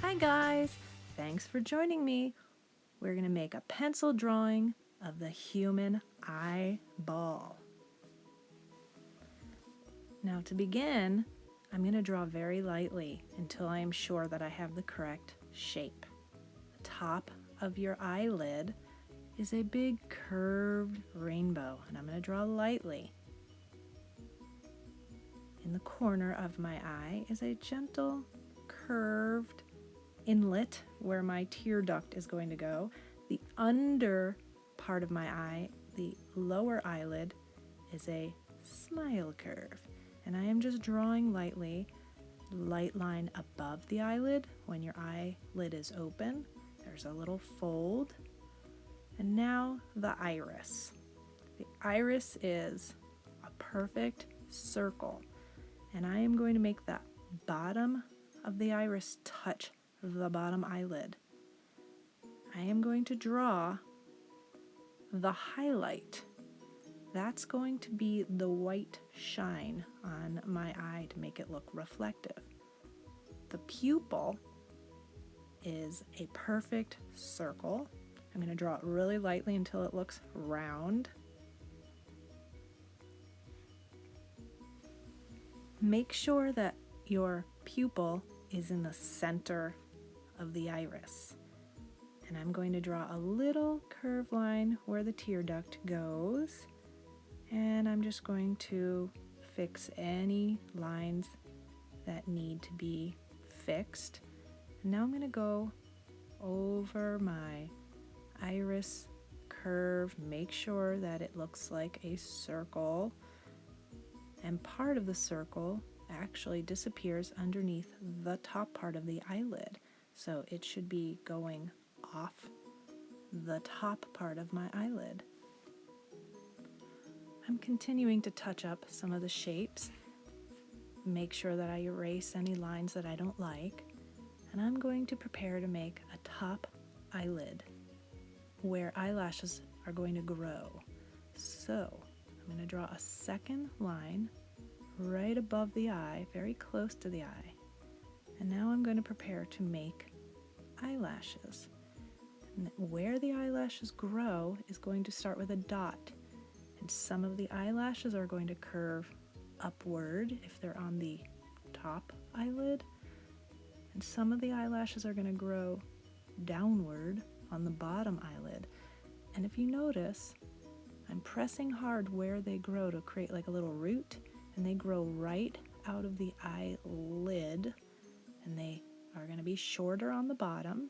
Hi guys, thanks for joining me. We're going to make a pencil drawing of the human eyeball. Now to begin, I'm going to draw very lightly until I am sure that I have the correct shape. The top of your eyelid is a big curved rainbow, and I'm going to draw lightly. In the corner of my eye is a gentle curved inlet where my tear duct is going to go. The under part of my eye, the lower eyelid, is a smile curve. And I am just drawing lightly, light line above the eyelid. When your eyelid is open, there's a little fold. And now the iris. The iris is a perfect circle. And I am going to make the bottom of the iris touch the bottom eyelid. I am going to draw the highlight. That's going to be the white shine on my eye to make it look reflective. The pupil is a perfect circle. I'm going to draw it really lightly until it looks round. Make sure that your pupil is in the center of the iris. And I'm going to draw a little curved line where the tear duct goes. And I'm just going to fix any lines that need to be fixed. And now I'm going to go over my iris curve, make sure that it looks like a circle. And part of the circle actually disappears underneath the top part of the eyelid. So it should be going off the top part of my eyelid. I'm continuing to touch up some of the shapes, make sure that I erase any lines that I don't like, and I'm going to prepare to make a top eyelid where eyelashes are going to grow. So I'm going to draw a second line right above the eye, very close to the eye. And now I'm going to prepare to make eyelashes. And where the eyelashes grow is going to start with a dot. And some of the eyelashes are going to curve upward if they're on the top eyelid. And some of the eyelashes are going to grow downward on the bottom eyelid. And if you notice, I'm pressing hard where they grow to create like a little root, and they grow right out of the eyelid, and they are going to be shorter on the bottom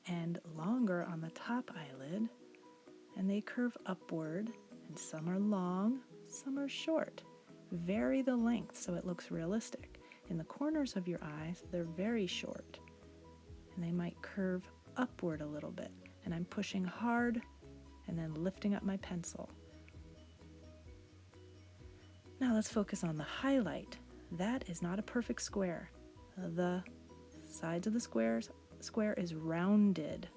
and longer on the top eyelid, and they curve upward, and some are long, some are short. Vary the length so it looks realistic. In the corners of your eyes, they're very short, and they might curve upward a little bit, and I'm pushing hard and then lifting up my pencil. Now let's focus on the highlight. That is not a perfect square. The sides of the square is rounded.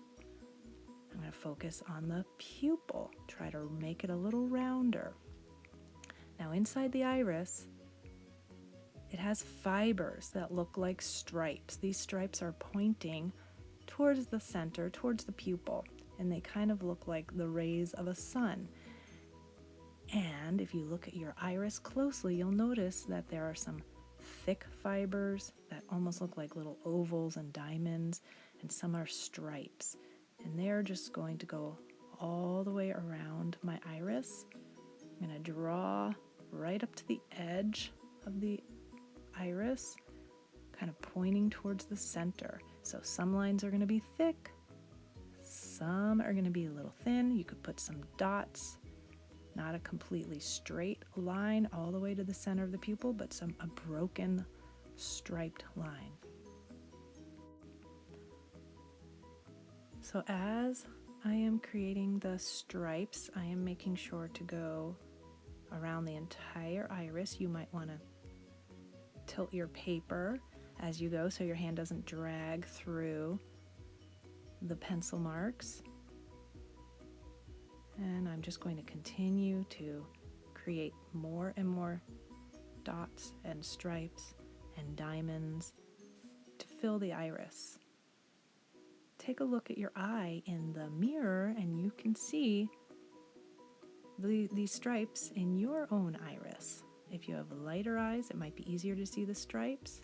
I'm going to focus on the pupil. Try to make it a little rounder. Now inside the iris, it has fibers that look like stripes. These stripes are pointing towards the center, towards the pupil, and they kind of look like the rays of a sun. And if you look at your iris closely, you'll notice that there are some thick fibers that almost look like little ovals and diamonds, and some are stripes. And they're just going to go all the way around my iris. I'm going to draw right up to the edge of the iris, kind of pointing towards the center. So some lines are going to be thick, some are going to be a little thin. You could put some dots, not a completely straight line all the way to the center of the pupil, but a broken striped line. So as I am creating the stripes, I am making sure to go around the entire iris. You might want to tilt your paper as you go so your hand doesn't drag through the pencil marks. And I'm just going to continue to create more and more dots and stripes and diamonds to fill the iris. Take a look at your eye in the mirror and you can see these stripes in your own iris. If you have lighter eyes, it might be easier to see the stripes.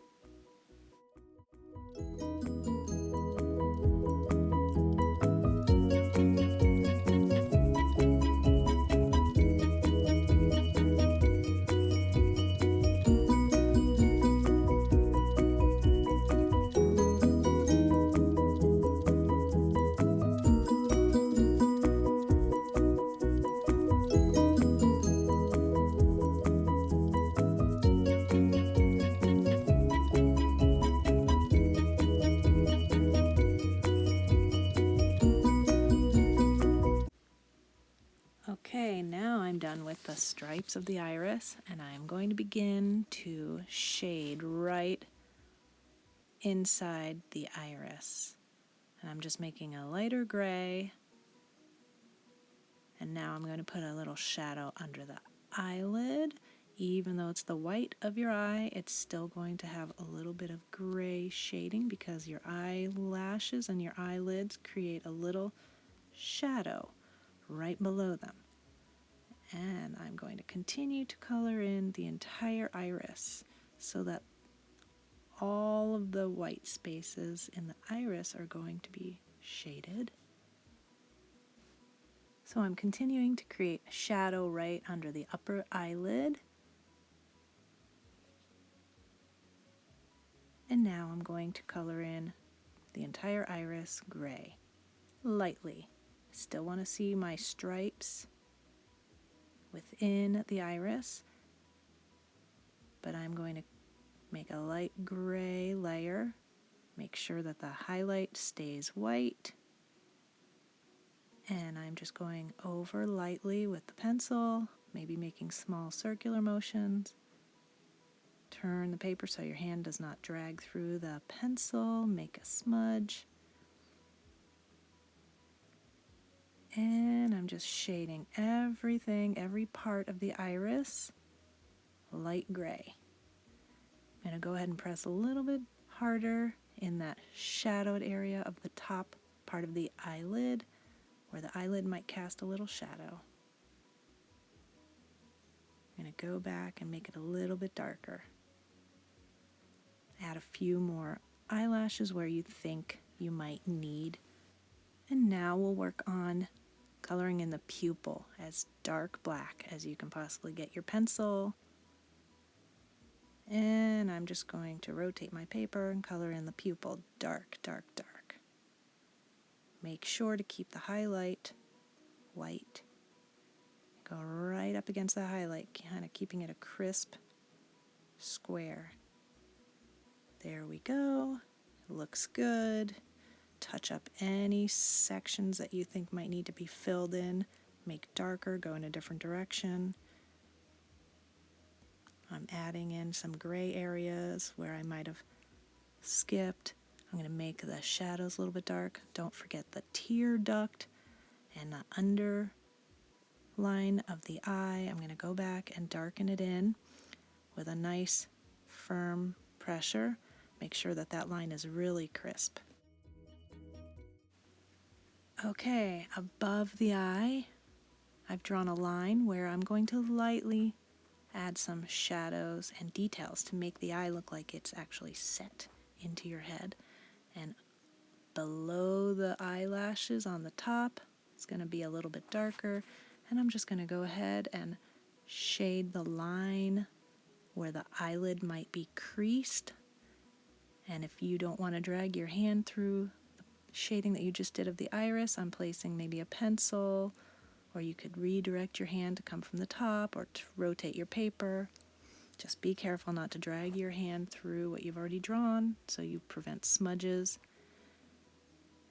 Okay, now I'm done with the stripes of the iris, and I'm going to begin to shade right inside the iris. And I'm just making a lighter gray, and now I'm going to put a little shadow under the eyelid. Even though it's the white of your eye, it's still going to have a little bit of gray shading because your eyelashes and your eyelids create a little shadow right below them. And I'm going to continue to color in the entire iris so that all of the white spaces in the iris are going to be shaded. So I'm continuing to create a shadow right under the upper eyelid. And now I'm going to color in the entire iris gray, lightly. Still want to see my stripes within the iris, but I'm going to make a light gray layer. Make sure that the highlight stays white. And I'm just going over lightly with the pencil, maybe making small circular motions. Turn the paper so your hand does not drag through the pencil. Make a smudge. And I'm just shading everything, every part of the iris, light gray. I'm going to go ahead and press a little bit harder in that shadowed area of the top part of the eyelid, where the eyelid might cast a little shadow. I'm going to go back and make it a little bit darker. Add a few more eyelashes where you think you might need. And now we'll work on coloring in the pupil as dark black as you can possibly get your pencil. And I'm just going to rotate my paper and color in the pupil dark, dark, dark. Make sure to keep the highlight white. Go right up against the highlight, kind of keeping it a crisp square. There we go. It looks good. Touch up any sections that you think might need to be filled in. Make darker, go in a different direction. I'm adding in some gray areas where I might have skipped. I'm going to make the shadows a little bit dark. Don't forget the tear duct and the underline of the eye. I'm going to go back and darken it in with a nice firm pressure. Make sure that that line is really crisp. Okay, above the eye, I've drawn a line where I'm going to lightly add some shadows and details to make the eye look like it's actually set into your head. And below the eyelashes on the top, it's going to be a little bit darker. And I'm just going to go ahead and shade the line where the eyelid might be creased. And if you don't want to drag your hand through the shading that you just did of the iris, I'm placing maybe a pencil, or you could redirect your hand to come from the top or to rotate your paper. Just be careful not to drag your hand through what you've already drawn so you prevent smudges.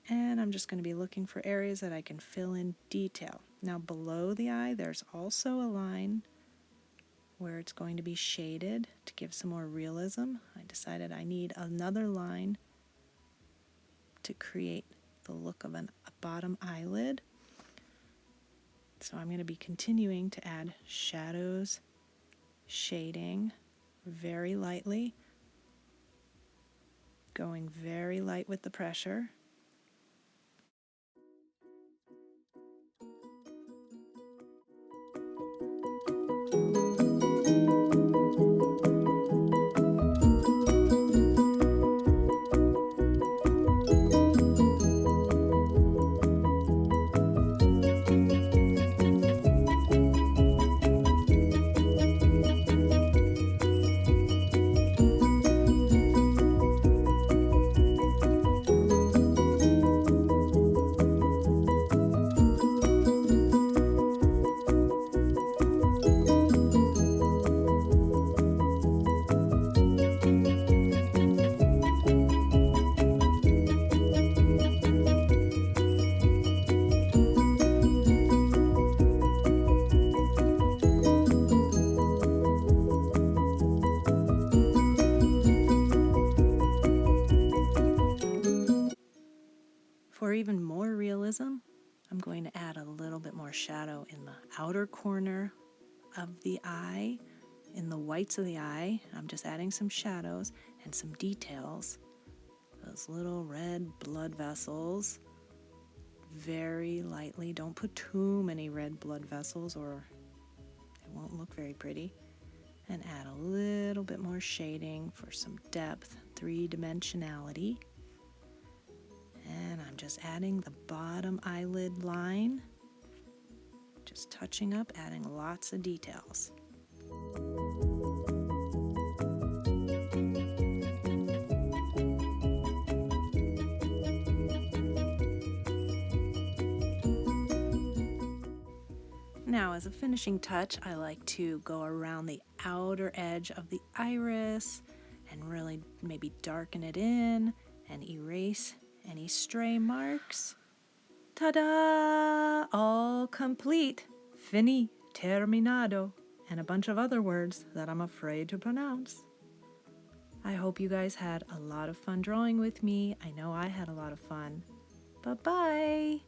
And I'm just going to be looking for areas that I can fill in detail. Now below the eye, there's also a line where it's going to be shaded to give some more realism. I decided I need another line to create the look of a bottom eyelid. So I'm going to be continuing to add shadows, shading very lightly. going very light with the pressure. For even more realism, I'm going to add a little bit more shadow in the outer corner of the eye, in the whites of the eye. I'm just adding some shadows and some details. Those little red blood vessels, very lightly. Don't put too many red blood vessels or it won't look very pretty. And add a little bit more shading for some depth, three-dimensionality. And I'm just adding the bottom eyelid line, just touching up, adding lots of details. Now, as a finishing touch, I like to go around the outer edge of the iris and really maybe darken it in and erase any stray marks. Ta-da! All complete. Fini, terminado, and a bunch of other words that I'm afraid to pronounce. I hope you guys had a lot of fun drawing with me. I know I had a lot of fun. Bye-bye!